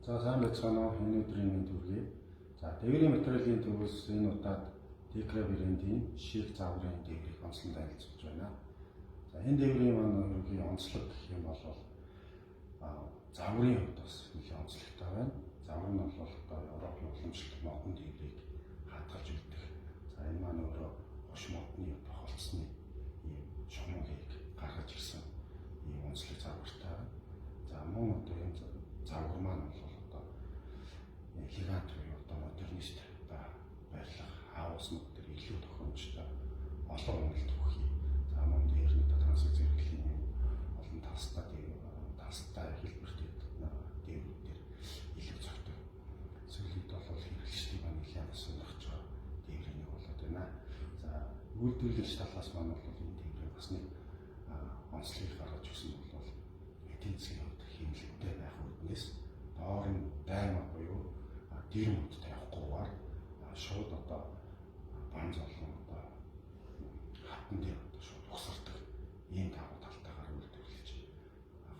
За сайн байцгаана уу энэ өдрийн мэнд хүргэе. За дэврийн материалын төвөөс энэ удаад Tekra брендийн шийх загварын дэврийг онцлон танилцуулж байна. За энэ дэврийн маань ерөнхий онцлог гэх юм бол загварын хувьд бас нэлээд онцлогтой байна. Загвар нь бол одоо Европын уламжлалт модон дэврийг хадгалж үлдэх. За энэ маань өөрөө хош модны тохиолдсны ийм шугамыг гаргаж ирсэн ийм онцлог загвартай байна. За мөн одоо энэ загвар маань бол гигант буюу одоо модернист байрлах хаусмууд төр илүү тохиромжтой олон үнэлт өгье. За мөн дээр нь трансfer зэрэглэлийн олон тастай хэлбэртэй дэврүүд дээр илүү зохитой. Сүүлд бол хэрэглэгчдийн маань нэлээд сонирхож байгаа дэврийн нэг болоод байна. За үйлдвэрлэгч талаас маань бол энэ дэврийн бас нэг онцлог гаргаж өгсөн бол эдийн засгийн хувьд хэмжээтэй байх үүднээс доор нь дайма буюу дэр мөд тавихгүйгээр шууд одоо бан золон одоо хатан дээр одоо шууд угсардаг ийм давуу талтайгаар үйлдвэрлэж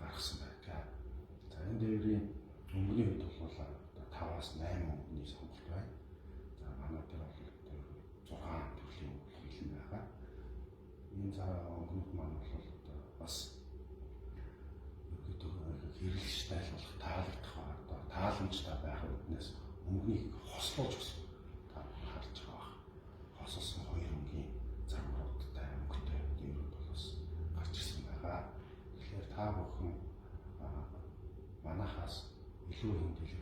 гаргасан байдаг. За энэ дэврийн өнгөний хувьд бол 5-аас 8 өнгөний сонголт байна. За манай дээр бол 6 төрлийн өнгө хэлэн байгаа. Энэ өнгөнүүд маань бол одоо бас хэрэглэгчтэй айлгуулах таалагдах одоо тааламжтай байх үднээс өнгөнийг хослуулж өгсөн. Та харж байгаа. Хослсон 2 өнгийн загваруудтай өнгөтэй дэврүүд бол бас гарч ирсэн байгаа. Тэгэхээр та бүхэн манахаас илүү хэмжээний